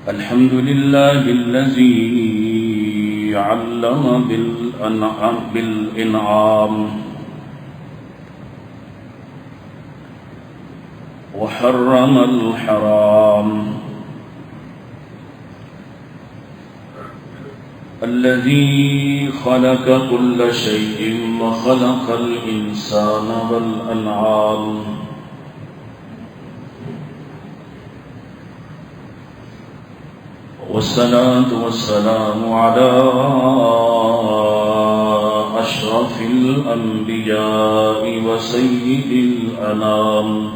الحمد لله الذي علم بالإنعام وحرم الحرام، الذي خلق كل شيء وخلق الإنسان والأنعام، والصلاة والسلام على أشرف الأنبياء وسيد الأنام،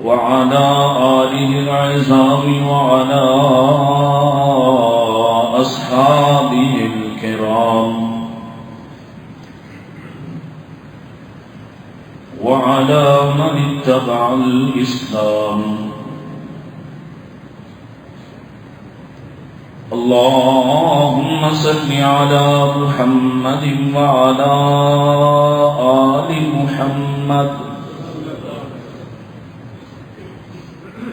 وعلى آله العظام وعلى أصحابه الكرام، وعلى من اتبع الإسلام. اللهم صل على محمد وعلى آل محمد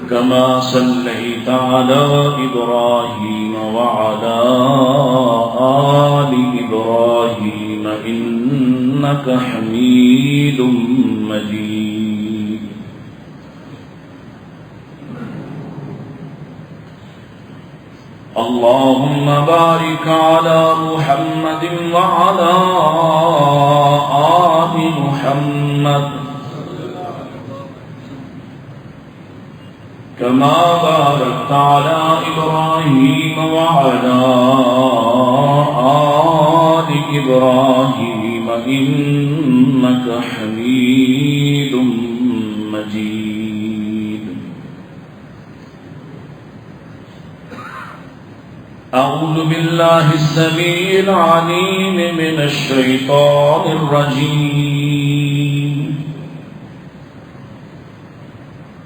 كما صليت على إبراهيم وعلى آل إبراهيم إنك حميد مجيد. اللهم بارك على محمد وعلى آل محمد كما باركت على إبراهيم وعلى آل إبراهيم إنك حميد مجيد. أعوذ بالله السميع العليم من الشيطان الرجيم.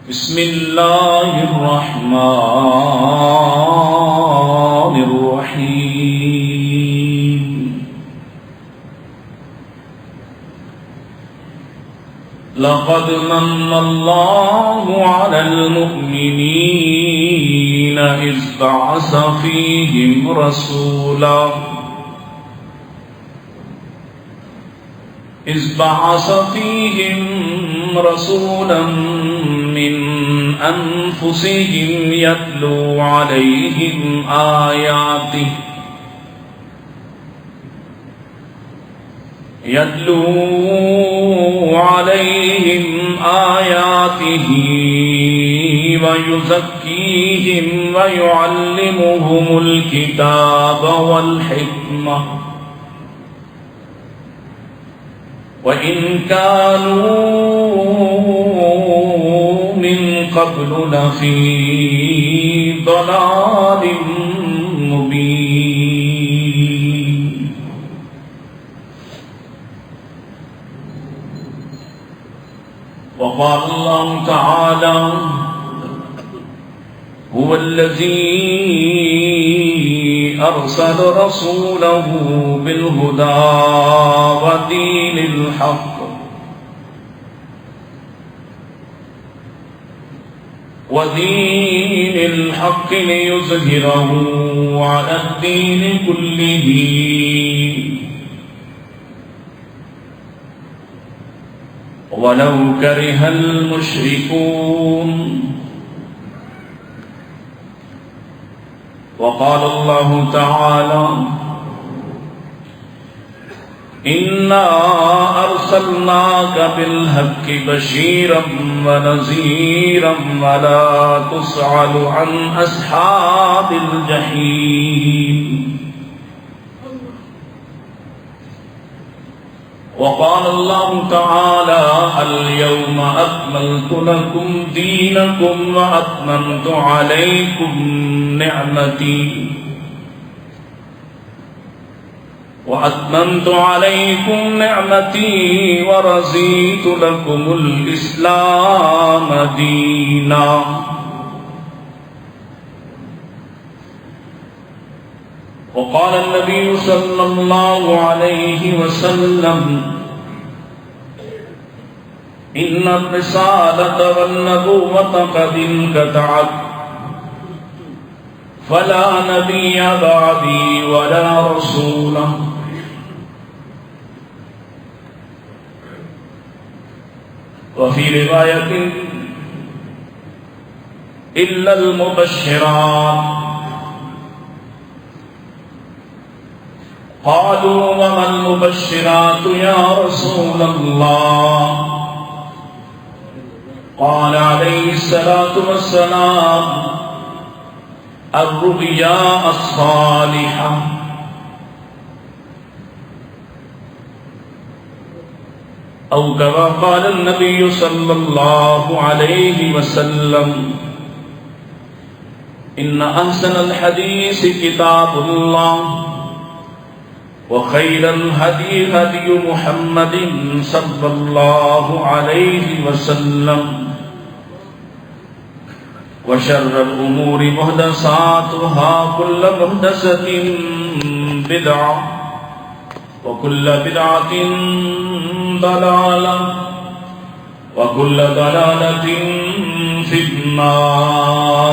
بسم الله الرحمن الرحيم. لقد من الله على المؤمنين إذ بعث فيهم رسولا من أنفسهم يتلو عليهم آياته ويزكيهم ويعلمهم الكتاب والحكمة وإن كانوا من قبل لفي ضلال مبين. وقال الله تعالى: هو الذي أرسل رسوله بالهدى ودين الحق ليظهره على الدين كله ولو كره المشركون. وقال الله تعالى: إنا أرسلناك بالحق بشيرا ونذيرا ولا تسأل عن أصحاب الجحيم. وقال الله تعالى: اليوم أكملت لكم دينكم وأتممت عليكم نعمتي ورضيت لكم الإسلام دينا. وقال النبي صلى الله عليه وسلم إن الرسالة والنبوة قد انقطعت فلا نبي بعدي ولا رسول. وفي رواية إلا المبشرات. قالوا وما المبشرات يا رسول الله؟ قال عليه الصلاة والسلام الرؤيا الصالحة. أو كما قال النبي صلى الله عليه وسلم إن أحسن الحديث كتاب الله وخير الهدي هدي محمد صلى الله عليه وسلم وشر الأمور محدثاتها كل محدثة بدعة وكل بدعة ضلالة وكل ضلالة في النار.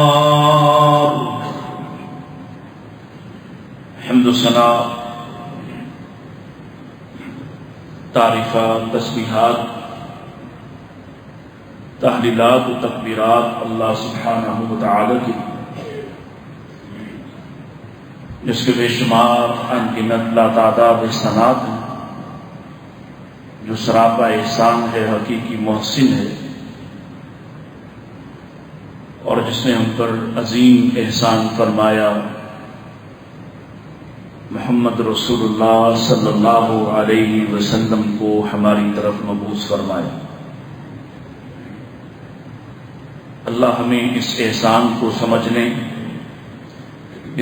حمد و ثنا، تعریفات، تسبیحات، تحلیلات و تکبیرات اللہ سبحانہ و تعالی کی، جس کے بے شمار انگنت لاتعداد احسانات ہیں، جو سراپا احسان ہے، حقیقی محسن ہے، اور جس نے ہم پر عظیم احسان فرمایا، محمد رسول اللہ صلی اللہ علیہ وسلم کو ہماری طرف مبعوث فرمایا۔ اللہ ہمیں اس احسان کو سمجھنے،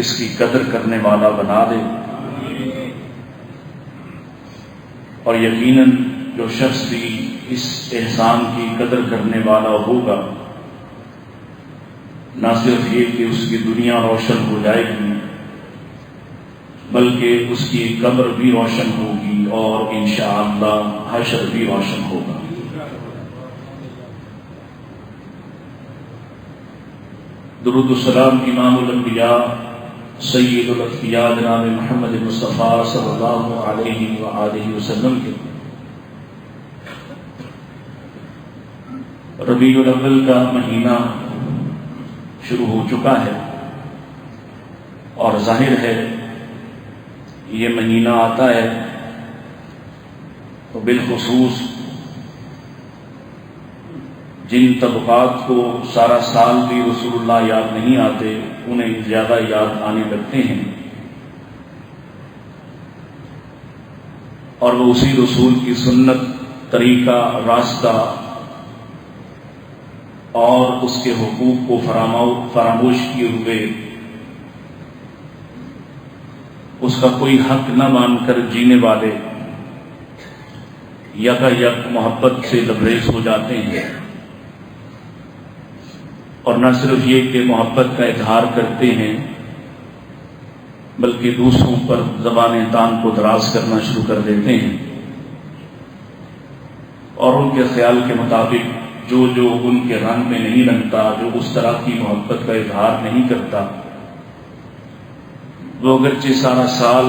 اس کی قدر کرنے والا بنا دے، اور یقیناً جو شخص بھی اس احسان کی قدر کرنے والا ہوگا، نہ صرف یہ کہ اس کی دنیا روشن ہو جائے گی، بلکہ اس کی قبر بھی روشن ہوگی اور انشاءاللہ حشر بھی روشن ہوگا۔ درود و سلام امام الانبیاء سید الانبیاء جناب محمد مصطفیٰ صلی اللہ علیہ وآلہ وسلم کے ربیع الاول کا مہینہ شروع ہو چکا ہے، اور ظاہر ہے یہ مہینہ آتا ہے تو بالخصوص جن طبقات کو سارا سال بھی رسول اللہ یاد نہیں آتے، انہیں زیادہ یاد آنے لگتے ہیں، اور وہ اسی رسول کی سنت، طریقہ، راستہ اور اس کے حقوق کو فراموش کیے ہوئے اس کا کوئی حق نہ مان کر جینے والے یک محبت سے لبریز ہو جاتے ہیں، اور نہ صرف یہ کہ محبت کا اظہار کرتے ہیں بلکہ دوسروں پر زبان تان کو دراز کرنا شروع کر دیتے ہیں، اور ان کے خیال کے مطابق جو ان کے رنگ میں نہیں رنگتا، جو اس طرح کی محبت کا اظہار نہیں کرتا، وہ اگرچہ سارا سال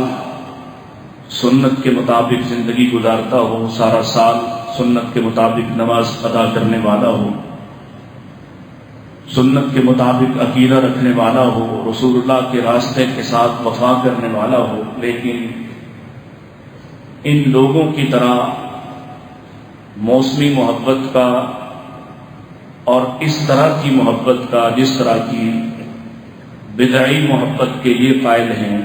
سنت کے مطابق زندگی گزارتا ہو، سارا سال سنت کے مطابق نماز ادا کرنے والا ہو، سنت کے مطابق عقیدہ رکھنے والا ہو، رسول اللہ کے راستے کے ساتھ وفا کرنے والا ہو، لیکن ان لوگوں کی طرح موسمی محبت کا اور اس طرح کی محبت کا، جس طرح کی بدعی محبت کے لیے قائل ہیں،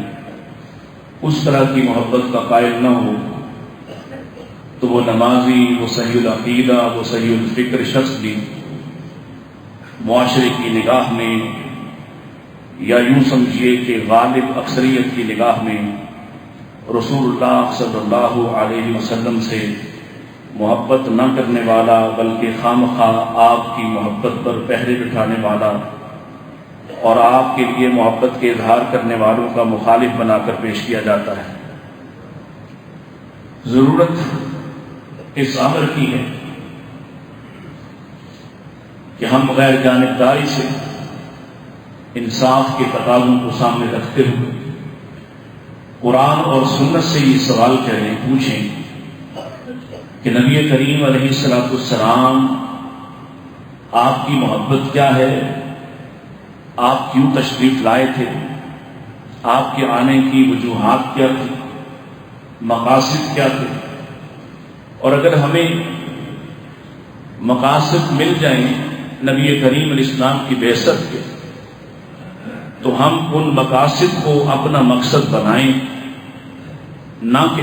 اس طرح کی محبت کا قائل نہ ہو تو وہ نمازی، وہ صحیح العقیدہ، وہ صحیح الفکر شخص بھی معاشرے کی نگاہ میں، یا یوں سمجھیے کہ غالب اکثریت کی نگاہ میں رسول اللہ صلی اللہ علیہ وسلم سے محبت نہ کرنے والا، بلکہ خامخواہ آپ کی محبت پر پہرے بٹھانے والا اور آپ کے لیے محبت کے اظہار کرنے والوں کا مخالف بنا کر پیش کیا جاتا ہے۔ ضرورت اس امر کی ہے کہ ہم غیر جانبداری سے انصاف کے تقاضوں کو سامنے رکھتے ہوئے قرآن اور سنت سے یہ سوال کریں، پوچھیں کہ نبی کریم علیہ الصلوۃ والسلام آپ کی محبت کیا ہے، آپ کیوں تشریف لائے تھے، آپ کے آنے کی وجوہات کیا تھی، مقاصد کیا تھے، اور اگر ہمیں مقاصد مل جائیں نبی کریم علیہ السلام کی بعثت کے، تو ہم ان مقاصد کو اپنا مقصد بنائیں، نہ کہ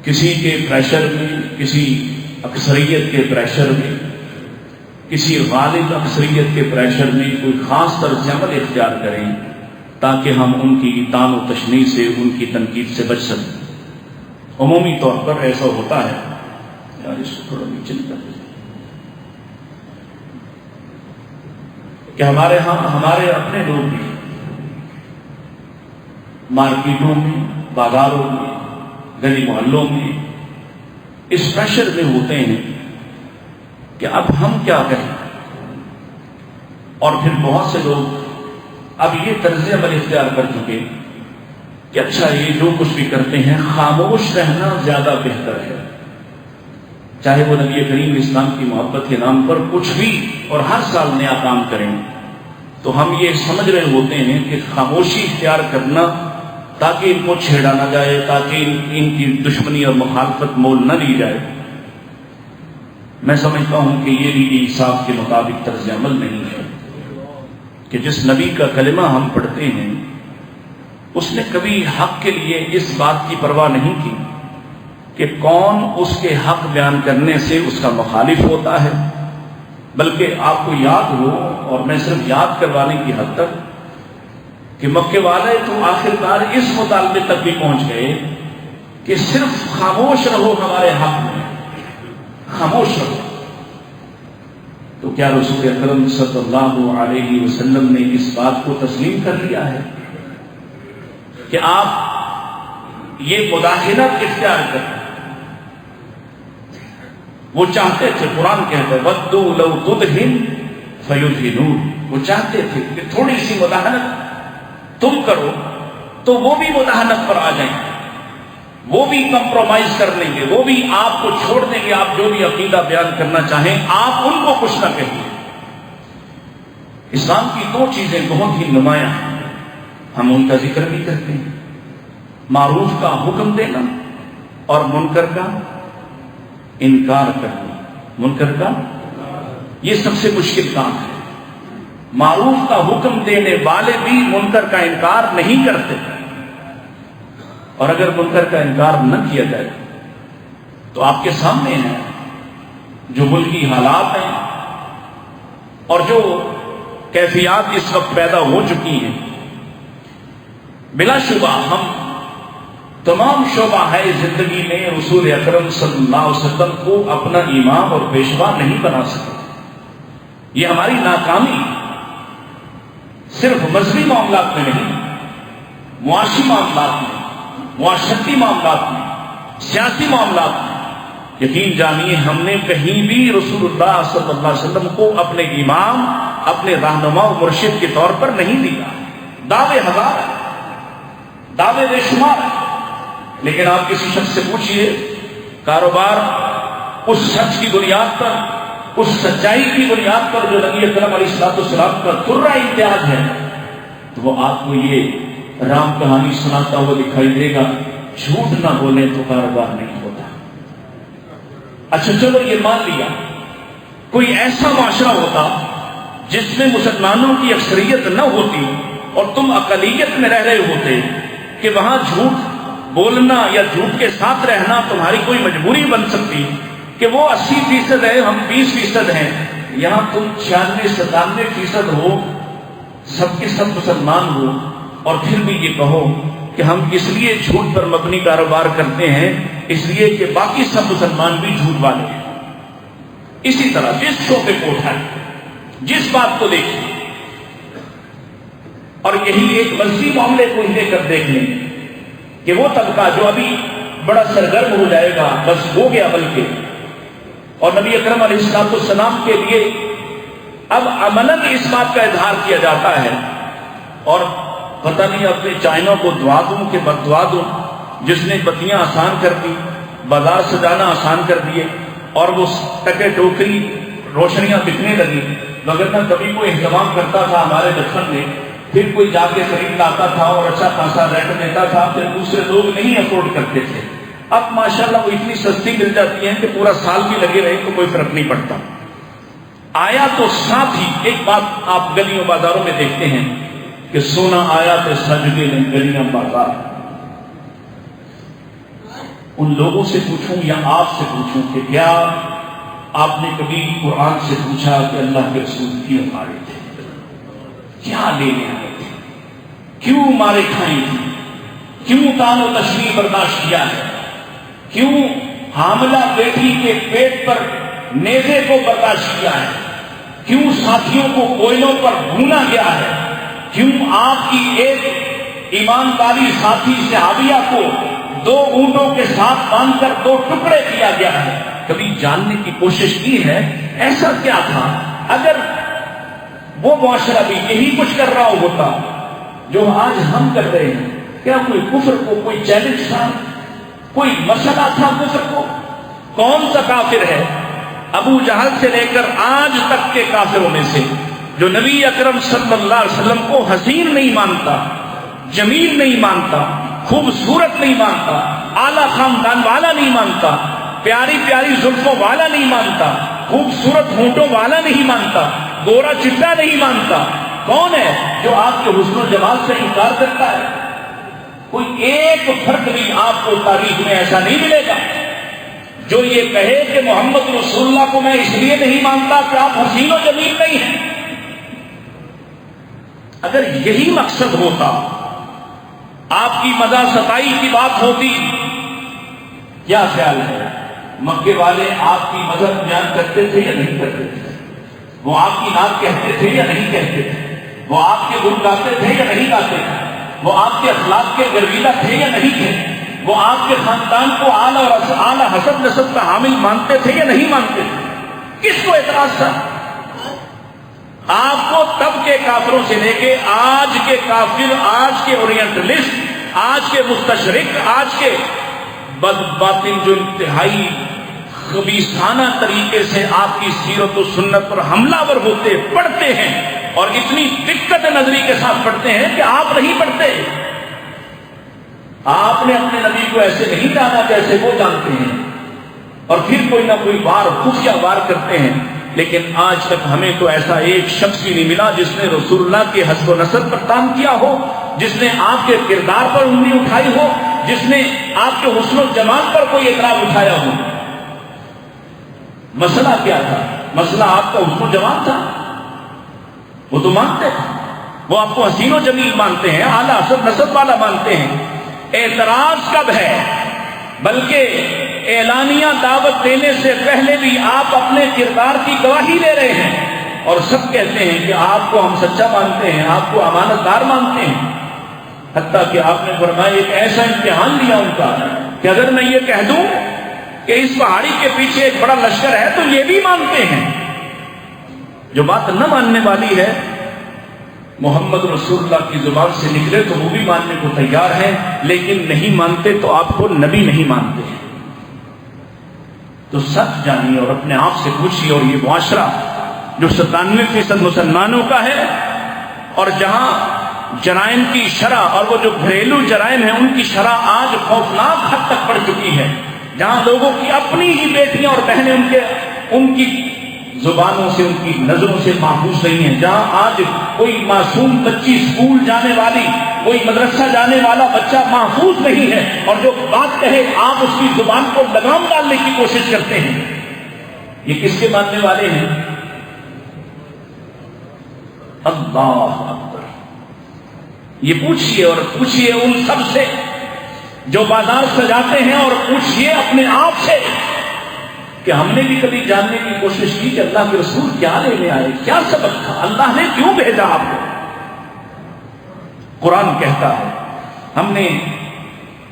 کسی کے پریشر میں، کسی اکثریت کے پریشر میں، کسی غالب اکثریت کے پریشر میں کوئی خاص طرز عمل اختیار کریں تاکہ ہم ان کی طعن و تشنیع سے، ان کی تنقید سے بچ سکیں۔ عمومی طور پر ایسا ہوتا ہے، یار اس کو تھوڑا نیچے کر دیں، کہ ہمارے ہاں ہمارے اپنے لوگ بھی مارکیٹوں میں، بازاروں میں، گلی محلوں میں اس پریشر میں ہوتے ہیں کہ اب ہم کیا کہیں، اور پھر بہت سے لوگ اب یہ طرز عمل اختیار کر چکے کہ اچھا یہ جو کچھ بھی کرتے ہیں خاموش رہنا زیادہ بہتر ہے، چاہے وہ نبی کریم اسلام کی محبت کے نام پر کچھ بھی اور ہر سال نیا کام کریں، تو ہم یہ سمجھ رہے ہوتے ہیں کہ خاموشی اختیار کرنا تاکہ ان کو چھیڑا نہ جائے، تاکہ ان کی دشمنی اور مخالفت مول نہ لی جائے۔ میں سمجھتا ہوں کہ یہ بھی انصاف کے مطابق طرز عمل نہیں ہے کہ جس نبی کا کلمہ ہم پڑھتے ہیں اس نے کبھی حق کے لیے اس بات کی پرواہ نہیں کی کہ کون اس کے حق بیان کرنے سے اس کا مخالف ہوتا ہے، بلکہ آپ کو یاد ہو، اور میں صرف یاد کروانے کی حد تک، کہ مکے والے تو آخرکار اس مطالبے تک بھی پہنچ گئے کہ صرف خاموش رہو ہمارے حق میں، خاموش رہو۔ تو کیا رسول اکرم صلی اللہ علیہ وسلم نے اس بات کو تسلیم کر لیا ہے کہ آپ یہ مداخلت اختیار کریں؟ وہ چاہتے تھے، قرآن کہتا ہے وَدُّوا لَوْ تُدْهِنْ فَيُدْهِنُونَ، وہ چاہتے تھے کہ تھوڑی سی مداخلت تم کرو تو وہ بھی مداخلت پر آ جائیں گے، وہ بھی کمپرومائز کر لیں گے، وہ بھی آپ کو چھوڑ دیں گے، آپ جو بھی عقیدہ بیان کرنا چاہیں آپ ان کو کچھ نہ کہیں۔ اسلام کی دو چیزیں بہت ہی نمایاں ہیں، ہم ان کا ذکر بھی کرتے ہیں، معروف کا حکم دینا اور منکر کا انکار کرنا۔ منکر کا یہ سب سے مشکل کام ہے، معروف کا حکم دینے والے بھی منکر کا انکار نہیں کرتے، اور اگر منکر کا انکار نہ کیا جائے تو آپ کے سامنے ہیں جو ملکی حالات ہیں اور جو کیفیات اس وقت پیدا ہو چکی ہیں، بلا شبہ ہم تمام شعبہ ہے زندگی میں رسول اکرم صلی اللہ علیہ وسلم کو اپنا امام اور پیشوا نہیں بنا سکے۔ یہ ہماری ناکامی صرف مذہبی معاملات میں نہیں، معاشی معاملات میں، معاشرتی معاملات میں، سیاسی معاملات میں، یقین جانیے ہم نے کہیں بھی رسول اللہ صلی اللہ علیہ وسلم کو اپنے امام، اپنے رہنما و مرشد کے طور پر نہیں دیا۔ دعوے ہزار ہیں، دعوے بے شمار ہیں، لیکن آپ کسی شخص سے پوچھئے کاروبار اس سچ کی بنیاد پر، اس سچائی کی بنیاد پر جو نبی اکرم علیہ السلام کا ترہ امتیاز ہے، تو وہ آپ کو یہ رام کہانی سناتا ہوا دکھائی دے گا، جھوٹ نہ بولیں تو کاروبار نہیں ہوتا۔ اچھا چلو یہ مان لیا، کوئی ایسا معاشرہ ہوتا جس میں مسلمانوں کی اکثریت نہ ہوتی اور تم اقلیت میں رہ رہے ہوتے کہ وہاں جھوٹ بولنا یا جھوٹ کے ساتھ رہنا تمہاری کوئی مجبوری بن سکتی کہ وہ 80% ہے، ہم 20% ہیں، یہاں تم 96-97% ہو، سب کے سب مسلمان ہو، اور پھر بھی یہ کہو کہ ہم اس لیے جھوٹ پر مبنی کاروبار کرتے ہیں اس لیے کہ باقی سب مسلمان بھی جھوٹ والے ہیں۔ اسی طرح جس شعبے کو اٹھائیں، جس بات کو دیکھیں، اور یہی ایک وسیع معاملے کو لے کر دیکھ لیں کہ وہ طبقہ جو ابھی بڑا سرگرم ہو جائے گا بس ہو گیا بلکہ، اور نبی اکرم علیہ السلام کے لیے اب عملاً اس بات کا اظہار کیا جاتا ہے، اور پتہ نہیں اپنے چائنوں کو دعا دوں کہ بددعا دوں، جس نے بتیاں آسان کر دی، بازار سجانا آسان کر دیے، اور وہ ٹکے ٹوکری روشنیاں بکنے لگی، مگر نہ کبھی کوئی اہتمام کرتا تھا ہمارے بچپن میں، پھر کوئی جا کے خرید لاتا تھا اور اچھا خاصا ریٹ دیتا تھا، پھر دوسرے لوگ نہیں افورڈ کرتے تھے۔ اب ماشاءاللہ وہ اتنی سستی مل جاتی ہیں کہ پورا سال بھی لگے رہے تو کوئی فرق نہیں پڑتا۔ آیا تو ساتھ ہی ایک بات آپ گلیوں بازاروں میں دیکھتے ہیں کہ سونا آیا تو سجدے میں گلیاں بازار۔ ان لوگوں سے پوچھوں یا آپ سے پوچھوں کہ کیا آپ نے کبھی قرآن سے پوچھا کہ اللہ کے رسول کیوں مارے تھے، کیا لینے آئے تھے، کیوں مارے کھائیں تھی، کیوں تان و تشریح برداشت کیا ہے، کیوں حاملہ بیٹی کے پیٹ پر نیزے کو برداشت کیا ہے، کیوں ساتھیوں کو کوئلوں پر بھونا گیا ہے، کیوں آپ کی ایک ایمانداری ساتھی صحابیہ کو 2 اونٹوں کے ساتھ باندھ کر 2 ٹکڑے کیا گیا ہے؟ کبھی جاننے کی کوشش کی ہے ایسا کیا تھا؟ اگر وہ معاشرہ بھی یہی کچھ کر رہا ہوتا جو آج ہم کر رہے ہیں، کیا کوئی کفر کو کوئی چیلنج تھا، کوئی مسئلہ تھا کفر کو؟ کون سا کافر ہے ابو جہل سے لے کر آج تک کے کافروں میں سے جو نبی اکرم صلی اللہ علیہ وسلم کو حسین نہیں مانتا، جمیل نہیں مانتا، خوبصورت نہیں مانتا، اعلیٰ خاندان والا نہیں مانتا، پیاری پیاری زلفوں والا نہیں مانتا، خوبصورت ہونٹوں والا نہیں مانتا، گورا چٹا نہیں مانتا؟ کون ہے جو آپ کے حسن و جمال سے انکار کرتا ہے؟ کوئی ایک فرد بھی آپ کو تاریخ میں ایسا نہیں ملے گا جو یہ کہے کہ محمد رسول اللہ کو میں اس لیے نہیں مانتا کہ آپ حسین و جمیل نہیں ہیں۔ اگر یہی مقصد ہوتا، آپ کی مدح ستائی کی بات ہوتی، کیا خیال ہے مکے والے آپ کی مدد بیان کرتے تھے یا نہیں کرتے تھے؟ وہ آپ کی نعت کہتے تھے یا نہیں کہتے تھے؟ وہ آپ کے گن گاتے تھے یا نہیں گاتے تھے؟ وہ آپ کے اخلاق کے گرویدہ تھے یا نہیں تھے؟ وہ آپ کے خاندان کو اعلیٰ حسب نسب کا حامل مانتے تھے یا نہیں مانتے تھے؟ کس کو اعتراض تھا؟ آپ کو تب کے کافروں سے لے کے آج کے کافر، آج کے اورینٹلسٹ، آج کے مستشرق، آج کے باطن جو انتہائی خبیثانہ طریقے سے آپ کی سیرت و سنت پر حملہ ور ہوتے پڑھتے ہیں، اور اتنی دقت نظری کے ساتھ پڑھتے ہیں کہ آپ نہیں پڑھتے۔ آپ نے اپنے نبی کو ایسے نہیں جانا جیسے وہ جانتے ہیں، اور پھر کوئی نہ کوئی وار خفیہ وار کرتے ہیں۔ لیکن آج تک ہمیں تو ایسا ایک شخص بھی نہیں ملا جس نے رسول اللہ کے حسب و نسب پر تان کیا ہو، جس نے آپ کے کردار پر انگلی اٹھائی ہو، جس نے آپ کے حسن و جمال پر کوئی اعتراض اٹھایا ہو۔ مسئلہ کیا تھا؟ مسئلہ آپ کا حسن و جمال تھا، وہ تو مانتے ہیں، وہ آپ کو حسین و جمیل مانتے ہیں، اعلیٰ حسب نسب والا مانتے ہیں۔ اعتراض کب ہے؟ بلکہ اعلانیہ دعوت دینے سے پہلے بھی آپ اپنے کردار کی گواہی دے رہے ہیں، اور سب کہتے ہیں کہ آپ کو ہم سچا مانتے ہیں، آپ کو امانت دار مانتے ہیں۔ حتیٰ کہ آپ نے فرمایا ایک ایسا امتحان لیا ان کا کہ اگر میں یہ کہہ دوں کہ اس پہاڑی کے پیچھے ایک بڑا لشکر ہے تو یہ بھی مانتے ہیں۔ جو بات نہ ماننے والی ہے محمد رسول اللہ کی زبان سے نکلے تو وہ بھی ماننے کو تیار ہیں، لیکن نہیں مانتے تو آپ کو نبی نہیں مانتے ہیں۔ تو سچ جانیے اور اپنے آپ سے پوچھیے، اور یہ معاشرہ جو 97% مسلمانوں کا ہے، اور جہاں جرائم کی شرح اور وہ جو گھریلو جرائم ہیں ان کی شرح آج خوفناک حد تک بڑھ چکی ہے، جہاں لوگوں کی اپنی ہی بیٹیاں اور بہنیں ان کی زبانوں سے، ان کی نظروں سے محفوظ نہیں ہیں، جہاں آج کوئی معصوم بچی اسکول جانے والی، کوئی مدرسہ جانے والا بچہ محفوظ نہیں ہے، اور جو بات کہے آپ اس کی زبان کو لگام ڈالنے کی کوشش کرتے ہیں۔ یہ کس کے ماننے والے ہیں؟ اللہ اکبر! یہ پوچھئے، اور پوچھئے ان سب سے جو بازار سجاتے ہیں، اور پوچھئے اپنے آپ سے کہ ہم نے بھی کبھی جاننے کی کوشش کی کہ اللہ کے رسول کیا لینے آئے، کیا سبق تھا، اللہ نے کیوں بھیجا آپ کو؟ قرآن کہتا ہے ہم نے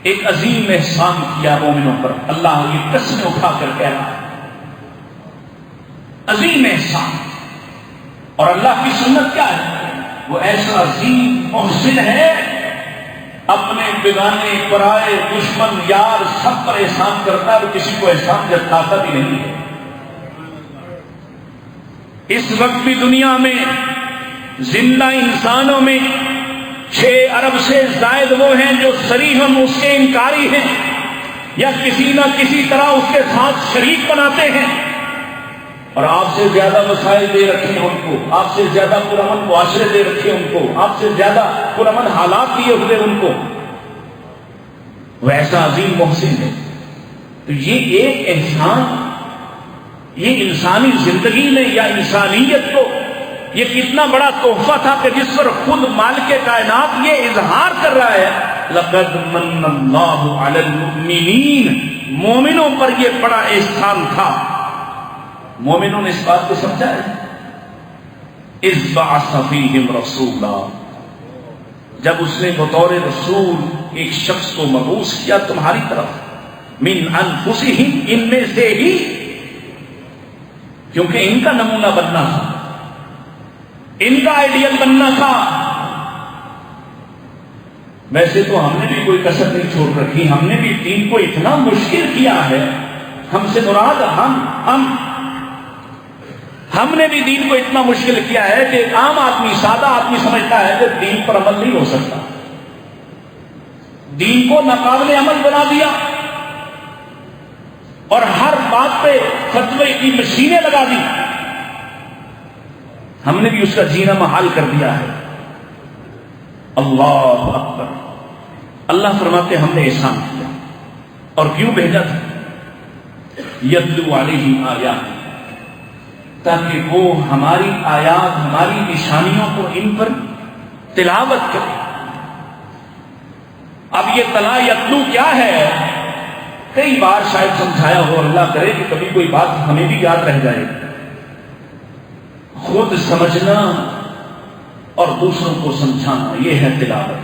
ایک عظیم احسان کیا مومنوں پر. اللہ یہ قسم اٹھا کر کہہ رہا ہے عظیم احسان. اور اللہ کی سنت کیا ہے؟ وہ ایسا عظیم محسن ہے اپنے بیگانے پرائے دشمن یار سب پر احسان کرتا ہے. وہ کسی کو احسان جتاتا بھی نہیں ہے. اس وقت بھی دنیا میں زندہ انسانوں میں 6 ارب سے زائد وہ ہیں جو صریحاً اس کے انکاری ہیں یا کسی نہ کسی طرح اس کے ساتھ شریک بناتے ہیں. اور آپ سے زیادہ مسائل دے رکھے ہیں ان کو, آپ سے زیادہ پرامن معاشرے دے رکھے ان کو, آپ سے زیادہ پرامن حالات دیے ہوئے ان کو. وہ ایسا عظیم محسن ہے. تو یہ ایک احسان, یہ انسانی زندگی میں یا انسانیت کو یہ کتنا بڑا تحفہ تھا کہ جس پر خود مالک کائنات یہ اظہار کر رہا ہے لقد من اللہ علی المؤمنین. مومنوں پر یہ بڑا احسان تھا. مومنوں نے اس بات کو سمجھا ہے. اذ بعث فیہم رسولا, جب اس نے بطور رسول ایک شخص کو مبعوث کیا تمہاری طرف من انفسہم, ان میں سے ہی, کیونکہ ان کا نمونہ بننا تھا, ان کا آئیڈیل بننا تھا. ویسے تو ہم نے بھی کوئی کسر نہیں چھوڑ رکھی, ہم نے بھی دین کو اتنا مشکل کیا ہے. ہم سے مراد ہم نے بھی دین کو اتنا مشکل کیا ہے کہ عام آدمی, سادہ آدمی سمجھتا ہے کہ دین پر عمل نہیں ہو سکتا. دین کو ناقابل عمل بنا دیا اور ہر بات پہ فتوے کی مشینیں لگا دی. ہم نے بھی اس کا جینا محال کر دیا ہے. اللہ اکبر. اللہ فرماتے ہم نے احسان کیا. اور کیوں بھیجا تھا؟ یتلو علیہم آیات, تاکہ وہ ہماری آیات, ہماری نشانیوں کو ان پر تلاوت کرے. اب یہ تلا یتلو کیا ہے؟ کئی بار شاید سمجھایا ہو, اللہ کرے کہ کبھی کوئی بات ہمیں بھی یاد رہ جائے. خود سمجھنا اور دوسروں کو سمجھانا, یہ ہے تلاوت.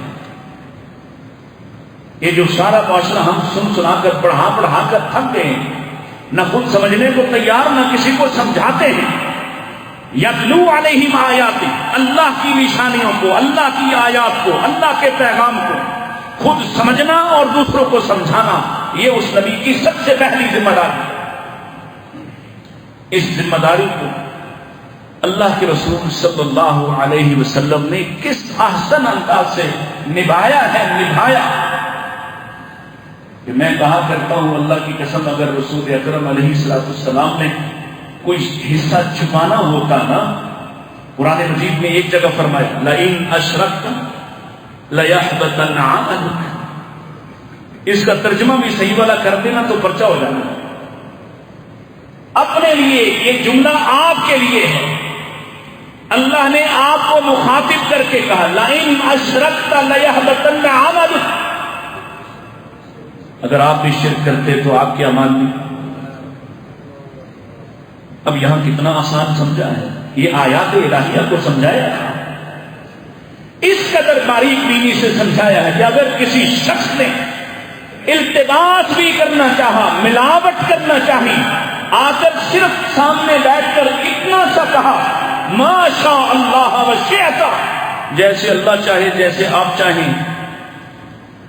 یہ جو سارا معاشرہ ہم سنا کر پڑھا کر تھک گئے, نہ خود سمجھنے کو تیار نہ کسی کو سمجھاتے ہیں. یتلو علیہم آیات, اللہ کی نشانیوں کو, اللہ کی آیات کو, اللہ کے پیغام کو خود سمجھنا اور دوسروں کو سمجھانا, یہ اس نبی کی سب سے پہلی ذمہ داری. اس ذمہ داری کو اللہ کے رسول صلی اللہ علیہ وسلم نے کس احسن انداز سے نبھایا کہ میں کہا کرتا ہوں اللہ کی قسم, اگر رسول اکرم علیہ السلام نے کوئی حصہ چھپانا ہوتا نا, قرآن مجید میں ایک جگہ فرمایا لئن اشرکت لیحبطن عملک. اس کا ترجمہ بھی صحیح والا کر دینا تو پرچہ ہو جانا. اپنے لیے یہ جملہ آپ کے لیے ہے. اللہ نے آپ کو مخاطب کر کے کہا لئن اشرکت لیحبطن عملک. اگر آپ بھی شرک کرتے تو آپ کے اعمال بھی. اب یہاں کتنا آسان سمجھا ہے, یہ آیات الہیہ کو سمجھایا ہے. اس قدر باریک بینی سے سمجھایا ہے کہ اگر کسی شخص نے التباس بھی کرنا چاہا, ملاوٹ کرنا چاہی, آ کر صرف سامنے بیٹھ کر اتنا سا کہا ما شاء اللہ وشئت, جیسے اللہ چاہے جیسے آپ چاہیں,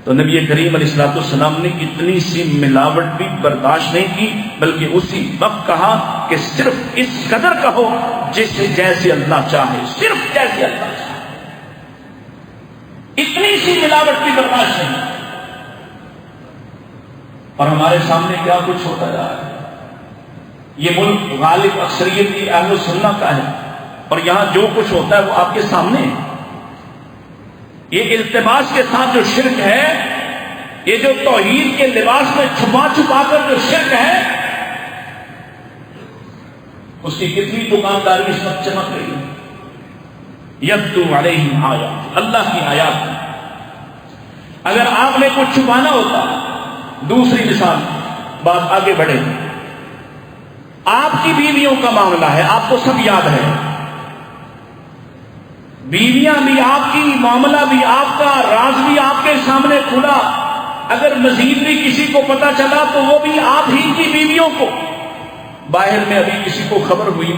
تو نبی کریم علیہ السلام نے اتنی سی ملاوٹ بھی برداشت نہیں کی, بلکہ اسی وقت کہا کہ صرف اس قدر کہو جیسے اللہ چاہے, صرف جیسے اللہ چاہے. اتنی سی ملاوٹ بھی برداشت نہیں. اور ہمارے سامنے کیا کچھ ہوتا جا رہا ہے. یہ ملک غالب اکثریت کی اہل السنہ کا ہے, اور یہاں جو کچھ ہوتا ہے وہ آپ کے سامنے ہے. یہ التباس کے ساتھ جو شرک ہے, یہ جو توحید کے لباس میں چھپا کر جو شرک ہے, اس کی کتنی دکانداری اس وقت چمک رہی ہے. یتلو علیہم آیات, اللہ کی آیات. اگر آپ نے کچھ چھپانا ہوتا, دوسری مثال, بات آگے بڑھے, آپ کی بیویوں کا معاملہ ہے, آپ کو سب یاد ہے. بیویاں بھی آپ کی، معاملہ بھی آپ کا، راز بھی آپ کے سامنے کھلا. اگر مزید بھی کسی کو پتا چلا تو وہ بھی آپ ہی کی بیویوں کو. باہر میں ابھی کسی کو خبر ہوئی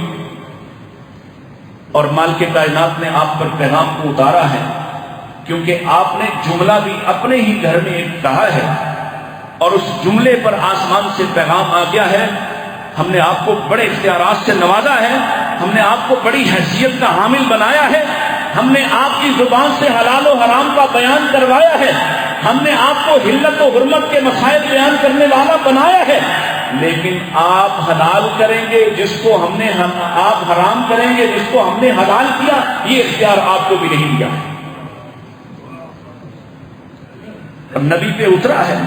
اور مالک کائنات نے آپ پر پیغام کو اتارا ہے، کیونکہ آپ نے جملہ بھی اپنے ہی گھر میں کہا ہے اور اس جملے پر آسمان سے پیغام آ گیا ہے. ہم نے آپ کو بڑے اختیارات سے نوازا ہے، ہم نے آپ کو بڑی حیثیت کا حامل بنایا ہے، ہم نے آپ کی زبان سے حلال و حرام کا بیان کروایا ہے، ہم نے آپ کو حلت و حرمت کے مسائل بیان کرنے والا بنایا ہے. لیکن آپ حلال کریں گے جس کو ہم نے، آپ حرام کریں گے جس کو ہم نے حلال کیا، یہ اختیار آپ کو بھی نہیں دیا. اب نبی پہ اترا ہے،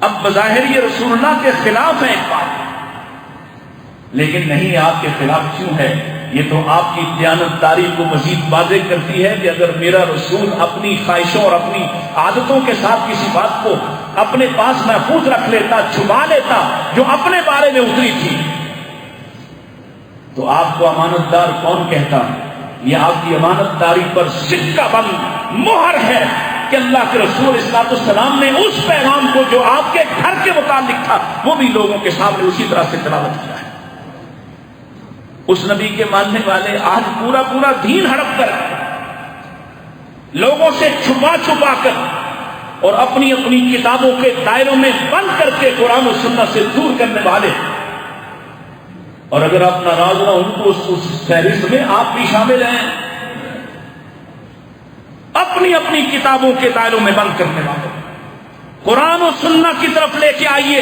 اب بظاہر یہ رسول اللہ کے خلاف ہے ایک بات، لیکن نہیں آپ کے خلاف کیوں ہے؟ یہ تو آپ کی دیانتداری کو مزید واضح کرتی ہے کہ اگر میرا رسول اپنی خواہشوں اور اپنی عادتوں کے ساتھ کسی بات کو اپنے پاس محفوظ رکھ لیتا، چھپا لیتا جو اپنے بارے میں اتری تھی، تو آپ کو امانت دار کون کہتا؟ یہ آپ کی امانت داری پر سکہ بند مہر ہے کہ اللہ کے رسول الصلوۃ والسلام نے اس پیغام کو جو آپ کے گھر کے متعلق تھا وہ بھی لوگوں کے سامنے اسی طرح سے تلاوت کیا ہے. اس نبی کے ماننے والے آج پورا پورا دین ہڑپ کر لوگوں سے چھپا چھپا کر اور اپنی اپنی کتابوں کے دائروں میں بند کر کے قرآن و سنت سے دور کرنے والے. اور اگر آپ ناراض نہ ہوں تو اس فہرست میں آپ بھی شامل ہیں، اپنی اپنی کتابوں کے دائروں میں بند کرنے والے. قرآن و سنت کی طرف لے کے آئیے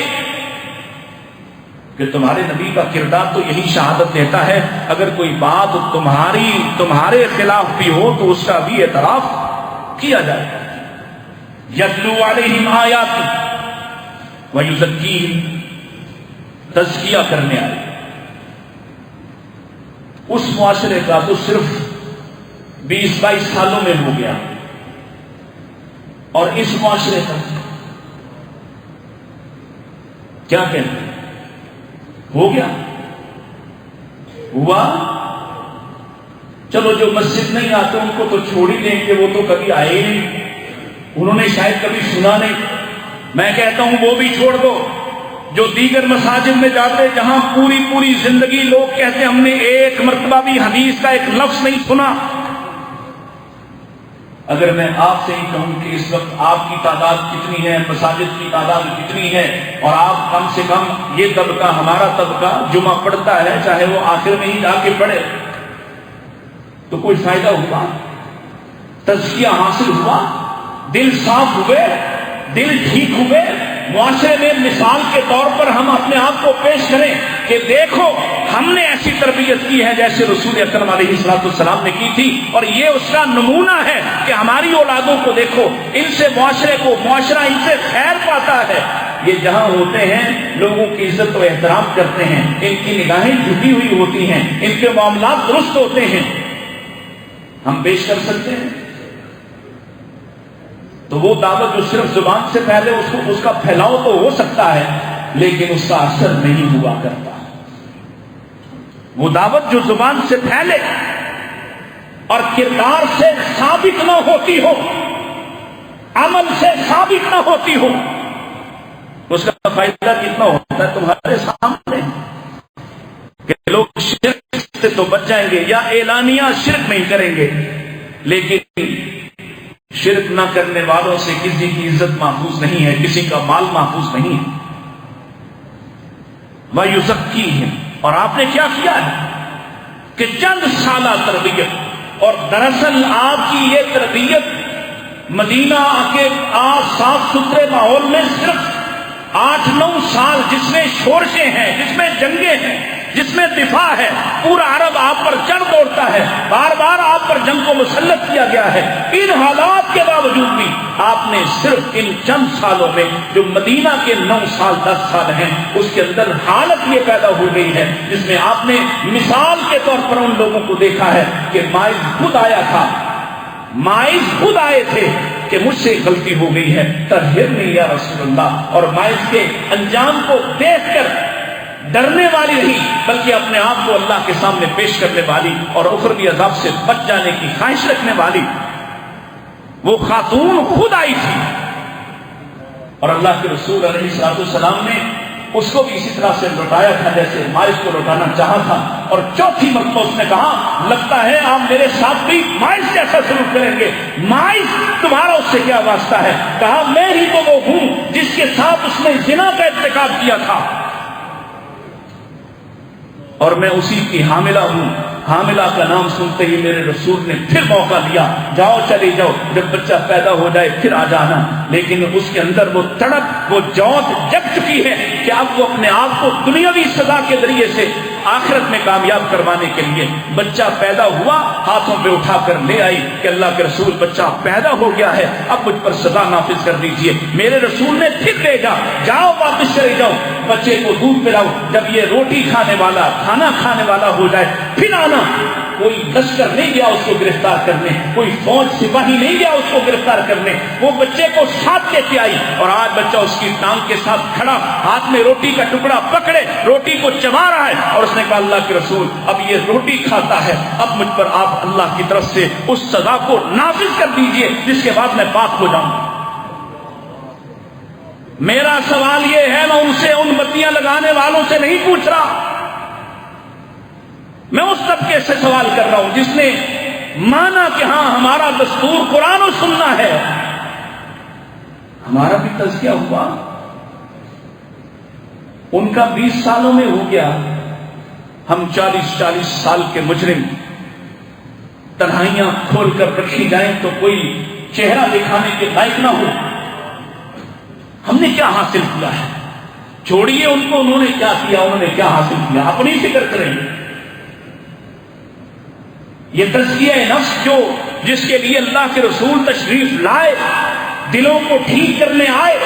کہ تمہارے نبی کا کردار تو یہی شہادت دیتا ہے. اگر کوئی بات تمہارے خلاف بھی ہو تو اس کا بھی اعتراف کیا جائے. یتلو علیہم آیاتی ویزکیہم، تزکیہ کرنے آئے. اس معاشرے کا تو صرف 20-22 سالوں میں ہو گیا، اور اس معاشرے کا کیا کہتے ہیں ہو گیا ہوا. چلو جو مسجد نہیں آتے ان کو تو چھوڑ ہی دیں گے، وہ تو کبھی آئے ہی نہیں، انہوں نے شاید کبھی سنا نہیں. میں کہتا ہوں وہ بھی چھوڑ دو. جو دیگر مساجد میں جاتے جہاں پوری زندگی لوگ کہتے ہیں ہم نے ایک مرتبہ بھی حدیث کا ایک لفظ نہیں سنا. اگر میں آپ سے ہی کہوں کہ اس وقت آپ کی تعداد کتنی ہے، مساجد کی تعداد کتنی ہے، اور آپ کم سے کم یہ طبقہ ہمارا طبقہ جمعہ پڑھتا ہے چاہے وہ آخر میں ہی جا کے پڑھے، تو کوئی فائدہ ہوا؟ تزکیہ حاصل ہوا؟ دل صاف ہوئے؟ دل ٹھیک ہوئے؟ معاشرے میں مثال کے طور پر ہم اپنے آپ کو پیش کریں کہ دیکھو ہم نے ایسی تربیت کی ہے جیسے رسول اکرم علیہ الصلوۃ والسلام نے کی تھی، اور یہ اس کا نمونہ ہے کہ ہماری اولادوں کو دیکھو، ان سے معاشرہ ان سے خیر پاتا ہے. یہ جہاں ہوتے ہیں لوگوں کی عزت و احترام کرتے ہیں، ان کی نگاہیں جھکی ہوئی ہوتی ہیں، ان کے معاملات درست ہوتے ہیں. ہم پیش کر سکتے ہیں. تو وہ دعوت جو صرف زبان سے پہلے اس کا پھیلاؤ تو ہو سکتا ہے لیکن اس کا اثر نہیں ہوا کرتا. وہ دعوت جو زبان سے پھیلے اور کردار سے ثابت نہ ہوتی ہو، عمل سے ثابت نہ ہوتی ہو، اس کا فائدہ کتنا ہوتا ہے تمہارے سامنے کہ لوگ شرک سے تو بچ جائیں گے یا اعلانیہ شرک نہیں کریں گے، لیکن شرک نہ کرنے والوں سے کسی کی عزت محفوظ نہیں ہے، کسی کا مال محفوظ نہیں ہے. وَيُزَكِّيهِمْ، اور آپ نے کیا کیا ہے کہ چند سالہ تربیت، اور دراصل آپ کی یہ تربیت مدینہ کے صاف ستھرے ماحول میں صرف 8-9 سال، جس میں شورشیں ہیں، جس میں جنگیں ہیں، جس میں دفاع ہے، پورا عرب آپ پر چڑھ دوڑتا ہے، بار بار آپ پر جنگ کو مسلط کیا گیا ہے. ان حالات کے باوجود بھی آپ نے صرف ان چند سالوں میں جو مدینہ کے 9 سال 10 سال ہیں اس کے اندر حالت یہ پیدا ہو گئی ہے جس میں آپ نے مثال کے طور پر ان لوگوں کو دیکھا ہے کہ مائز خود آیا تھا، مائز خود آئے تھے کہ مجھ سے غلطی ہو گئی ہے، طہرنی یا رسول اللہ، اور مائز کے انجام کو دیکھ کر ڈرنے والی نہیں بلکہ اپنے آپ کو اللہ کے سامنے پیش کرنے والی اور اخروی عذاب سے بچ جانے کی خواہش رکھنے والی وہ خاتون خود آئی تھی، اور اللہ کے رسول علیہ الصلوۃ والسلام نے اس کو بھی اسی طرح سے لوٹایا تھا جیسے مائز کو لوٹانا چاہا تھا، اور چوتھی مرتبہ اس نے کہا لگتا ہے آپ میرے ساتھ بھی مائز جیسا سلوک کریں گے، مائز تمہارا اس سے کیا واسطہ ہے؟ کہا میں ہی تو وہ ہوں جس کے ساتھ اس نے زنا کا ارتکاب کیا تھا، اور میں اسی کی حاملہ ہوں۔ حاملہ کا نام سنتے ہی میرے رسول نے پھر موقع لیا، جاؤ چلی جاؤ، جب بچہ پیدا ہو جائے پھر آ جانا، لیکن اس کے اندر وہ تڑپ، وہ جوت جگ چکی ہے کہ اب وہ اپنے آپ کو دنیاوی سزا کے ذریعے سے آخرت میں کامیاب کروانے کے لیے بچہ پیدا ہوا، ہاتھوں پہ اٹھا کر لے آئی کہ اللہ کے رسول بچہ پیدا ہو گیا ہے، اب مجھ پر سزا نافذ کر دیجئے۔ میرے رسول نے پھر بھیجا، جاؤ واپس چلے جاؤ، بچے کو دودھ پلاؤ، جب یہ روٹی کھانے والا، کھانا کھانے والا ہو جائے پھر آنا۔ کوئی لشکر نہیں گیا اس کو گرفتار کرنے، کوئی فوج سپاہی نہیں گیا اس کو گرفتار کرنے، وہ بچے کو ساتھ لے کے آئی، اور آج بچہ اس کی ٹانگ کے ساتھ کھڑا، ہاتھ میں روٹی کا ٹکڑا پکڑے روٹی کو چبا رہا ہے، اور اس نے کہا اللہ کے رسول اب یہ روٹی کھاتا ہے، اب مجھ پر آپ اللہ کی طرف سے اس سزا کو نافذ کر دیجئے جس کے بعد میں پاک ہو جاؤں۔ میرا سوال یہ ہے، میں ان سے، ان بتیاں لگانے والوں سے نہیں پوچھ رہا، میں اس طبقے سے سوال کر رہا ہوں جس نے مانا کہ ہاں ہمارا دستور قرآن و سننا ہے۔ ہمارا بھی تزکیہ ہوا، ان کا 20 سالوں میں ہو گیا، ہم 40 سال کے مجرم تنہائیاں کھول کر رکھی جائیں تو کوئی چہرہ دکھانے کے لائق نہ ہو۔ ہم نے کیا حاصل کیا ہے؟ چھوڑیے ان کو، انہوں نے کیا کیا، انہوں نے کیا حاصل کیا، اپنی فکر کریں۔ یہ تزکیہ نفس جس کے لیے اللہ کے رسول تشریف لائے، دلوں کو ٹھیک کرنے آئے،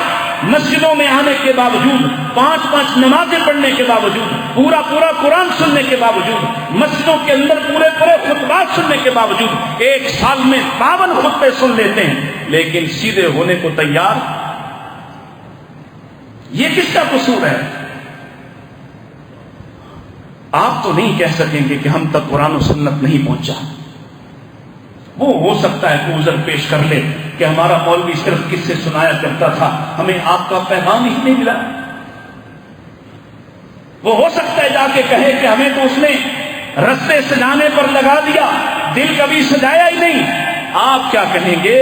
مسجدوں میں آنے کے باوجود، 5 نمازیں پڑھنے کے باوجود، پورا قرآن سننے کے باوجود، مسجدوں کے اندر پورے خطبات سننے کے باوجود 1 سال میں 52 خطبے سن لیتے ہیں لیکن سیدھے ہونے کو تیار، یہ کس کا قصور ہے؟ آپ تو نہیں کہہ سکیں گے کہ ہم تک قرآن و سنت نہیں پہنچا۔ وہ ہو سکتا ہے کہ عذر پیش کر لے کہ ہمارا مولوی صرف کس سے سنایا کرتا تھا، ہمیں آپ کا پیغام ہی نہیں ملا۔ وہ ہو سکتا ہے جا کے کہے کہ ہمیں تو اس نے رستے سجانے پر لگا دیا، دل کبھی سجایا ہی نہیں۔ آپ کیا کہیں گے؟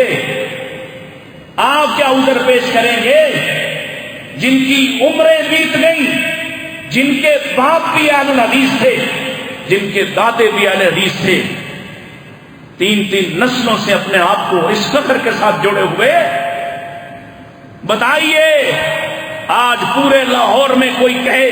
آپ کیا عذر پیش کریں گے؟ جن کی عمریں بیت گئیں، جن کے باپ بھی اہل الحدیث تھے، جن کے دادے بھی اہل حدیث تھے، 3 نسلوں سے اپنے آپ کو اس فخر کے ساتھ جڑے ہوئے، بتائیے آج پورے لاہور میں کوئی کہے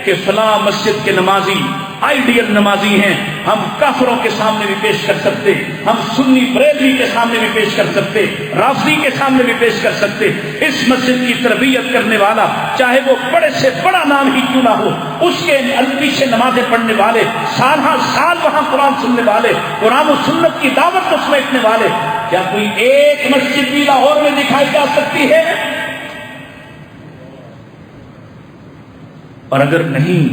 کہ فلاں مسجد کے نمازی آئیڈیل نمازی ہیں، ہم کافروں کے سامنے بھی پیش کر سکتے، ہم سنی بریلوی کے سامنے بھی پیش کر سکتے، رافضی کے سامنے بھی پیش کر سکتے، اس مسجد کی تربیت کرنے والا چاہے وہ بڑے سے بڑا نام ہی کیوں نہ ہو، اس کے پیچھے نمازیں پڑھنے والے، سال ہر سال وہاں قرآن سننے والے، قرآن و سنت کی دعوت کو سمیٹنے والے، کیا کوئی ایک مسجد بھی لاہور میں دکھائی جا سکتی ہے؟ اور اگر نہیں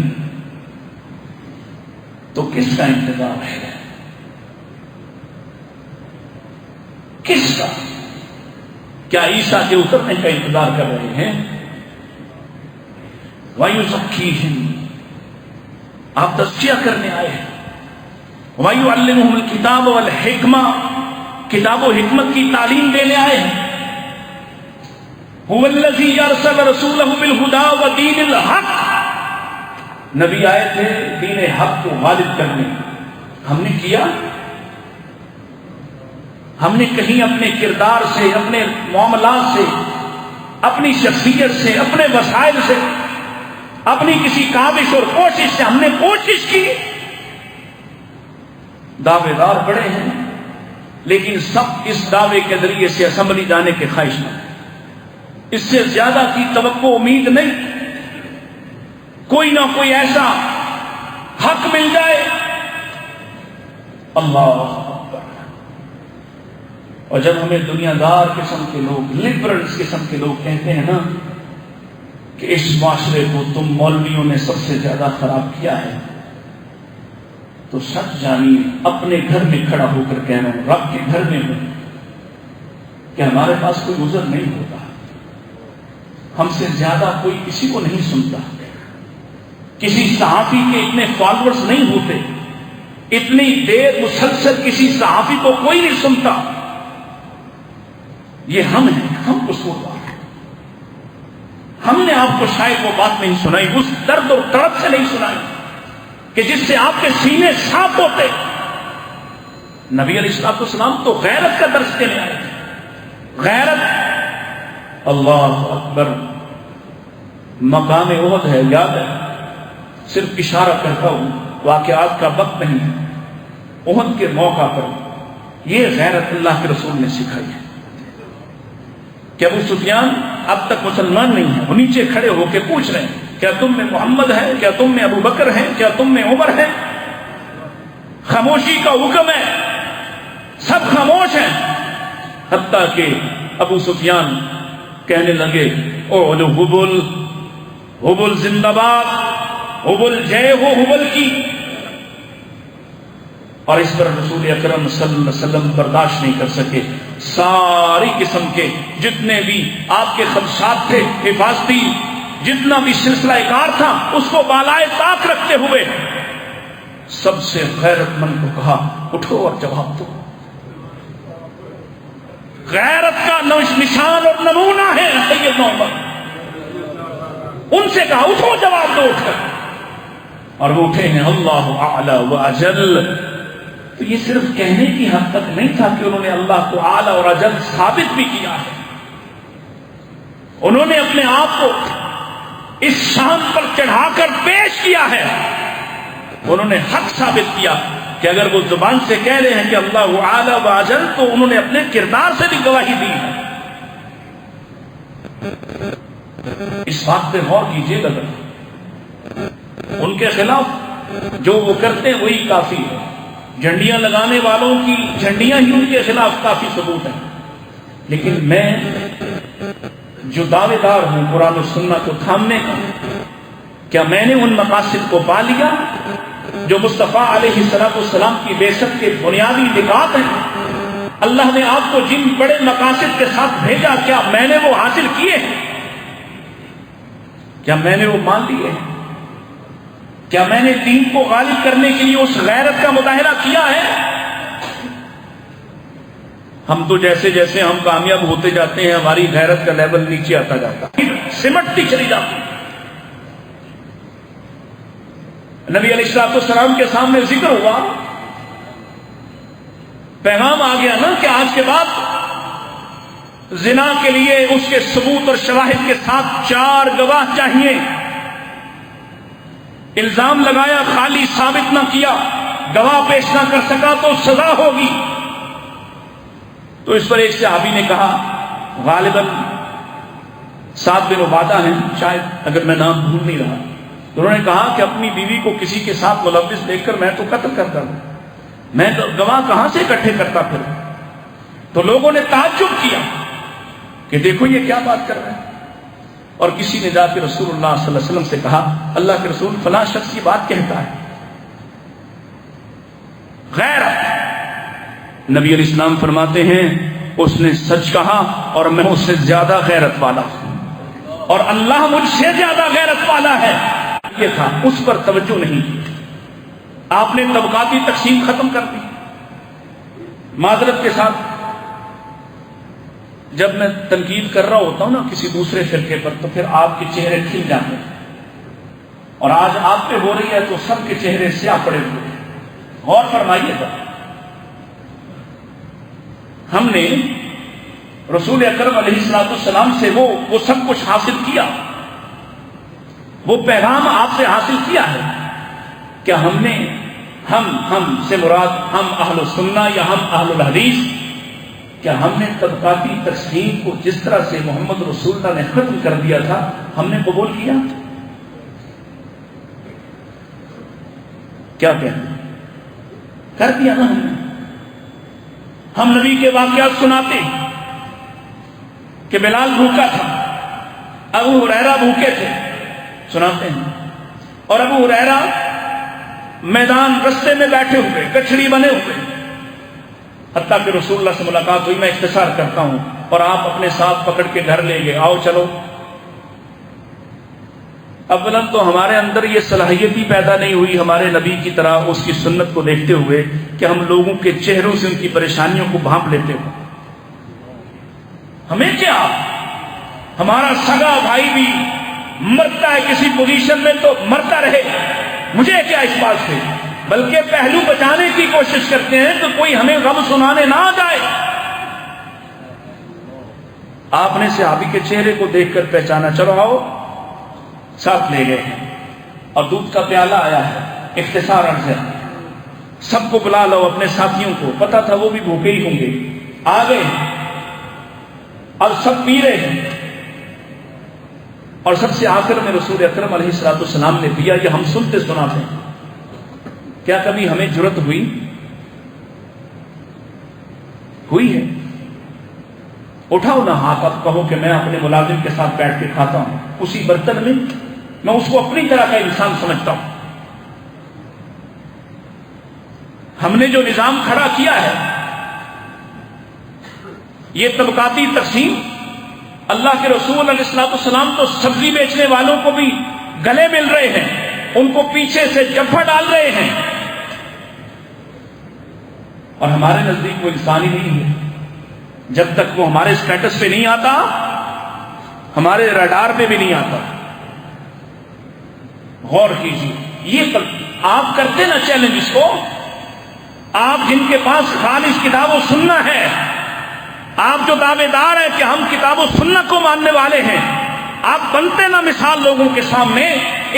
تو کس کا انتظار ہے؟ کس کا؟ کیا عیسیٰ کے اترنے کا انتظار کر رہے ہیں؟ وَيُزَكِّيهِمْ، آپ تزکیہ کرنے آئے ہیں، وَيُعَلِّمُهُمُ الْكِتَابَ وَالْحِكْمَةَ، کتاب و حکمت کی تعلیم دینے آئے ہیں۔ هُوَ الَّذِي أَرْسَلَ رَسُولَهُ بِالْهُدَى وَدِينِ الْحَقِّ، نبی آئے تھے دین حق کو غالب کرنے، ہم نے کیا؟ ہم نے کہیں اپنے کردار سے، اپنے معاملات سے، اپنی شخصیت سے، اپنے وسائل سے، اپنی کسی کاوش اور کوشش سے ہم نے کوشش کی؟ دعوے دار بڑے ہیں لیکن سب اس دعوے کے ذریعے سے اسمبلی جانے کے خواہش مند، اس سے زیادہ کی توقع امید نہیں، کوئی نہ کوئی ایسا حق مل جائے۔ اللہ اکبر۔ اور جب ہمیں دنیا دار قسم کے لوگ، لبرلز قسم کے لوگ کہتے ہیں نا کہ اس معاشرے کو تم مولویوں نے سب سے زیادہ خراب کیا ہے، تو سچ جانیے اپنے گھر میں کھڑا ہو کر کہنا ہوں، رب کے گھر میں ہوں کہ ہمارے پاس کوئی عذر نہیں ہوتا، ہم سے زیادہ کوئی کسی کو نہیں سنتا، کسی صحافی کے اتنے فالوورز نہیں ہوتے، اتنی دیر مسلسل کسی صحافی کو کوئی نہیں سنتا، یہ ہم ہیں، ہم قصوروار ہیں۔ ہم نے آپ کو شاید وہ بات نہیں سنائی، اس درد اور تڑپ سے نہیں سنائی کہ جس سے آپ کے سینے صاف ہوتے۔ نبی علیہ الصلوۃ والسلام تو غیرت کا درس دینے آئے تھے، غیرت۔ اللہ اکبر، مقام احد ہے، یاد ہے، صرف اشارہ کرتا ہوں، واقعات کا وقت نہیں ہے۔ احد کے موقع پر یہ غیرت اللہ کے رسول نے سکھائی ہے کہ ابو سفیان اب تک مسلمان نہیں ہے، وہ نیچے کھڑے ہو کے پوچھ رہے ہیں کیا تم میں محمد ہے، کیا تم میں ابو بکر ہے، کیا تم میں عمر ہے؟ خاموشی کا حکم ہے، سب خاموش ہیں، حتیٰ کہ ابو سفیان کہنے لگے اولو حبل، حبل زندہ باد، حبل جے ہو حبل کی۔ اور اس پر رسول اکرم صلی اللہ علیہ وسلم برداشت نہیں کر سکے، ساری قسم کے جتنے بھی آپ کے خدشات تھے حفاظتی، جتنا بھی سلسلہ کار تھا، اس کو بالائے طاق رکھتے ہوئے سب سے غیرت مند کو کہا اٹھو اور جواب دو۔ غیرت کا نشان اور نمونہ ہے سید عمر، ان سے کہا اٹھو جواب دو اٹھ کر، اور وہ اٹھے ہیں۔ اللہ اعلی و اجل، تو یہ صرف کہنے کی حد تک نہیں تھا کہ انہوں نے اللہ کو اعلی اور اجل ثابت بھی کیا ہے، انہوں نے اپنے آپ کو اس شان پر چڑھا کر پیش کیا ہے، انہوں نے حق ثابت کیا کہ اگر وہ زبان سے کہہ رہے ہیں کہ اللہ اعلی و اجل، تو انہوں نے اپنے کردار سے بھی گواہی دی ہے۔ اس بات پہ غور کیجیے گا، ان کے خلاف جو وہ کرتے ہیں وہی کافی ہے، جھنڈیاں لگانے والوں کی جھنڈیاں ہی ان کے خلاف کافی ثبوت ہیں، لیکن میں جو دعوے دار ہوں قرآن و سنت کو تھامنے کا، کیا میں نے ان مقاصد کو پا لیا جو مصطفیٰ علیہ السلام کی بعثت کے بنیادی نکات ہیں؟ اللہ نے آپ کو جن بڑے مقاصد کے ساتھ بھیجا، کیا میں نے وہ حاصل کیے ہیں؟ کیا میں نے وہ مان لیے ہیں؟ کیا میں نے دین کو غالب کرنے کے لیے اس غیرت کا مظاہرہ کیا ہے؟ ہم تو جیسے جیسے ہم کامیاب ہوتے جاتے ہیں ہماری غیرت کا لیول نیچے آتا جاتا، سمٹتی چلی جاتی۔ نبی علیہ الصلوۃ والسلام کے سامنے ذکر ہوا، پیغام آ گیا نا کہ آج کے بعد زنا کے لیے اس کے ثبوت اور شواہد کے ساتھ 4 گواہ چاہیے۔ الزام لگایا، خالی ثابت نہ کیا، گواہ پیش نہ کر سکا تو سزا ہوگی۔ تو اس پر ایک صحابی نے کہا، غالباً سعد بن عبادہ ہیں شاید، اگر میں نام بھول نہیں رہا، تو انہوں نے کہا کہ اپنی بیوی کو کسی کے ساتھ ملوث دیکھ کر میں تو قتل کرتا ہوں، میں گواہ کہاں سے اکٹھے کرتا پھر؟ تو لوگوں نے تعجب کیا کہ دیکھو یہ کیا بات کر رہے ہیں، اور کسی نے جا کے رسول اللہ صلی اللہ علیہ وسلم سے کہا اللہ کے رسول فلاں شخص کی بات کہتا ہے۔ غیرت، نبی علیہ السلام فرماتے ہیں اس نے سچ کہا اور میں اس سے زیادہ غیرت والا ہوں، اور اللہ مجھ سے زیادہ غیرت والا ہے۔ یہ تھا، اس پر توجہ نہیں کی، آپ نے طبقاتی تقسیم ختم کر دی۔ معذرت کے ساتھ جب میں تنقید کر رہا ہوتا ہوں نا کسی دوسرے فرقے پر، تو پھر آپ کے چہرے کھل جاتے ہیں، اور آج آپ پہ ہو رہی ہے تو سب کے چہرے سیاہ پڑے ہوئے ہیں۔ غور فرمائیے گا، ہم نے رسول اکرم علیہ السلام سے وہ سب کچھ حاصل کیا، وہ پیغام آپ سے حاصل کیا ہے۔ کیا ہم نے ہم سے مراد ہم اہل سنہ یا ہم اہل الحدیث، کیا ہم نے طبقاتی تقسیم کو جس طرح سے محمد رسول اللہ نے ختم کر دیا تھا ہم نے قبول کیا؟ کیا کہنا، کر دیا نا ہم نے۔ ہم نبی کے واقعات سناتے کہ بلال بھوکا تھا، ابو ہریرہ بھوکے تھے، سناتے ہیں، اور ابو ہریرہ میدان رستے میں بیٹھے ہوئے، کچھڑی بنے ہوئے، حتیٰ کہ رسول اللہ سے ملاقات ہوئی، میں اختصار کرتا ہوں، اور آپ اپنے ساتھ پکڑ کے گھر لے گئے، آؤ چلو۔ اولاً تو ہمارے اندر یہ صلاحیت ہی پیدا نہیں ہوئی ہمارے نبی کی طرح اس کی سنت کو دیکھتے ہوئے کہ ہم لوگوں کے چہروں سے ان کی پریشانیوں کو بھانپ لیتے ہو۔ ہمیں کیا، ہمارا سگا بھائی بھی مرتا ہے کسی پوزیشن میں تو مرتا رہے، مجھے کیا اس بات سے، بلکہ پہلو بچانے کی کوشش کرتے ہیں تو کوئی ہمیں غم سنانے نہ آ جائے۔ آپ نے صحابی کے چہرے کو دیکھ کر پہچانا، چلو آؤ، ساتھ لے گئے، اور دودھ کا پیالہ آیا ہے، اختصار عرض ہے، سب کو بلا لو، اپنے ساتھیوں کو، پتا تھا وہ بھی بھوکے ہی ہوں گے، آ گئے اور سب پی رہے ہیں، اور سب سے آخر میں رسول اکرم علیہ الصلوۃ والسلام نے پیا۔ یہ ہم سنتے سناتے ہیں، کیا کبھی ہمیں جرأت ہوئی ہے؟ اٹھاؤ نہ ہاتھ، اب کہو کہ میں اپنے ملازم کے ساتھ بیٹھ کے کھاتا ہوں اسی برتن میں، میں اس کو اپنی طرح کا انسان سمجھتا ہوں۔ ہم نے جو نظام کھڑا کیا ہے، یہ طبقاتی تقسیم، اللہ کے رسول علیہ الصلوۃ والسلام تو سبزی بیچنے والوں کو بھی گلے مل رہے ہیں، ان کو پیچھے سے جفا ڈال رہے ہیں، اور ہمارے نزدیک وہ انسان ہی نہیں ہے۔ جب تک وہ ہمارے اسٹیٹس پہ نہیں آتا، ہمارے ریڈار پہ بھی نہیں آتا۔ غور کیجیے، یہ آپ کرتے نا چیلنج اس کو، آپ جن کے پاس خالص کتاب و سننا ہے، آپ جو دعوے دار ہیں کہ ہم کتاب و سنت کو ماننے والے ہیں، آپ بنتے نا مثال لوگوں کے سامنے۔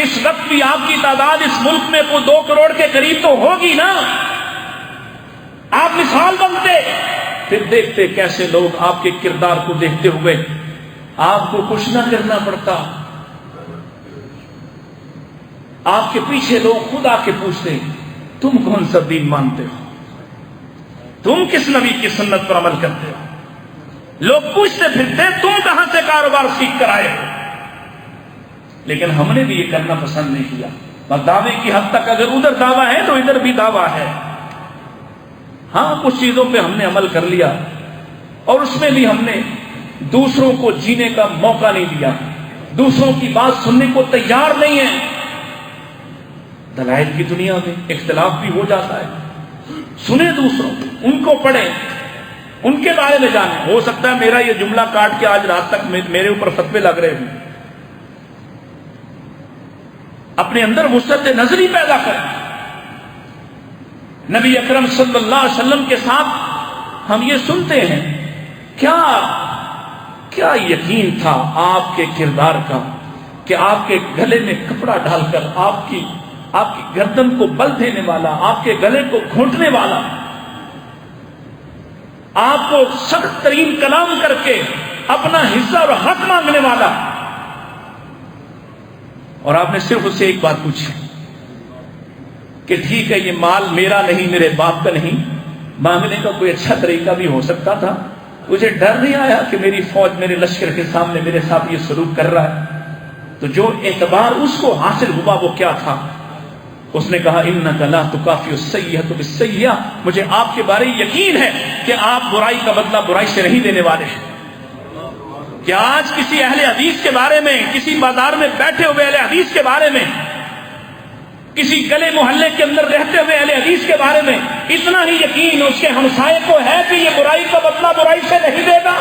اس وقت بھی آپ کی تعداد اس ملک میں کوئی 2 کروڑ کے قریب تو ہوگی نا، آپ مثال بنتے، پھر دیکھتے کیسے لوگ آپ کے کردار کو دیکھتے ہوئے آپ کو کچھ نہ کرنا پڑتا، آپ کے پیچھے لوگ خود آ کے پوچھتے تم کون سا دین مانتے ہو، تم کس نبی کی سنت پر عمل کرتے ہو، لوگ پوچھتے پھرتے تم کہاں سے کاروبار سیکھ کر آئے ہو۔ لیکن ہم نے بھی یہ کرنا پسند نہیں کیا، بس دعوے کی حد تک، اگر ادھر دعویٰ ہے تو ادھر بھی دعویٰ ہے۔ ہاں کچھ چیزوں پہ ہم نے عمل کر لیا، اور اس میں بھی ہم نے دوسروں کو جینے کا موقع نہیں دیا، دوسروں کی بات سننے کو تیار نہیں ہے۔ دلائل کی دنیا میں اختلاف بھی ہو جاتا ہے، سنیں دوسروں، ان کو پڑھیں، ان کے بارے میں جانیں۔ ہو سکتا ہے میرا یہ جملہ کاٹ کے آج رات تک میرے اوپر فتوے لگ رہے ہوں، اپنے اندر وسعت نظری پیدا کریں۔ نبی اکرم صلی اللہ علیہ وسلم کے ساتھ ہم یہ سنتے ہیں، کیا یقین تھا آپ کے کردار کا کہ آپ کے گلے میں کپڑا ڈال کر آپ کی گردن کو بل دینے والا، آپ کے گلے کو گھونٹنے والا، آپ کو سخت ترین کلام کر کے اپنا حصہ اور حق مانگنے والا، اور آپ نے صرف اس سے ایک بات پوچھی کہ ٹھیک ہے یہ مال میرا نہیں، میرے باپ کا نہیں، مانگنے کا کوئی اچھا طریقہ بھی ہو سکتا تھا، مجھے ڈر نہیں آیا کہ میری فوج میرے لشکر کے سامنے میرے ساتھ یہ سلوک کر رہا ہے۔ تو جو اعتبار اس کو حاصل ہوا وہ کیا تھا؟ اس نے کہا انک لا تکافئ السیئۃ بالسیئۃ، مجھے آپ کے بارے یقین ہے کہ آپ برائی کا بدلہ برائی سے نہیں دینے والے ہیں۔ کہ آج کسی اہل حدیث کے بارے میں، کسی بازار میں بیٹھے ہوئے اہل حدیث کے بارے میں، کسی گلے محلے کے اندر رہتے ہوئے اہل حدیث کے بارے میں اتنا ہی یقین اس کے ہمسائے کو ہے کہ یہ برائی کا بدلہ برائی سے نہیں دے گا،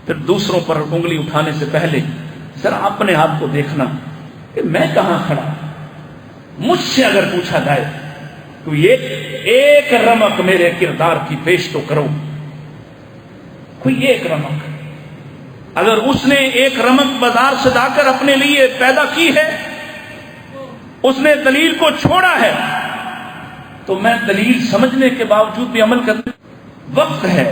پھر دوسروں پر انگلی اٹھانے سے پہلے ذرا اپنے آپ کو دیکھنا کہ میں کہاں کھڑا۔ مجھ سے اگر پوچھا جائے تو یہ ایک رمق میرے کردار کی پیش تو کرو، کوئی ایک رمق، اگر اس نے ایک رمق بازار سے جا کر اپنے لیے پیدا کی ہے، اس نے دلیل کو چھوڑا ہے، تو میں دلیل سمجھنے کے باوجود بھی عمل کرنے وقت ہے۔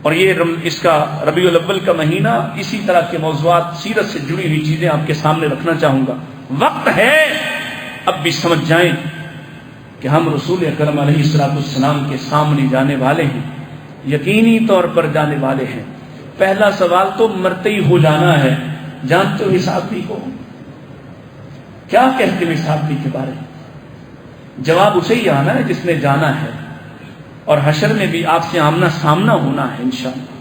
اور یہ اس کا ربیع الاول کا مہینہ، اسی طرح کے موضوعات سیرت سے جڑی ہوئی چیزیں آپ کے سامنے رکھنا چاہوں گا۔ وقت ہے اب بھی سمجھ جائیں کہ ہم رسول اکرم علیہ الصلوۃ والسلام کے سامنے جانے والے ہیں، یقینی طور پر جانے والے ہیں۔ پہلا سوال تو مرتے ہی ہو جانا ہے، جانتے ہو حساب بھی کو؟ کیا کہتے ہو حساب بھی کے بارے میں؟ جواب اسے ہی آنا ہے جس نے جانا ہے، اور حشر میں بھی آپ سے آمنا سامنا ہونا ہے انشاءاللہ۔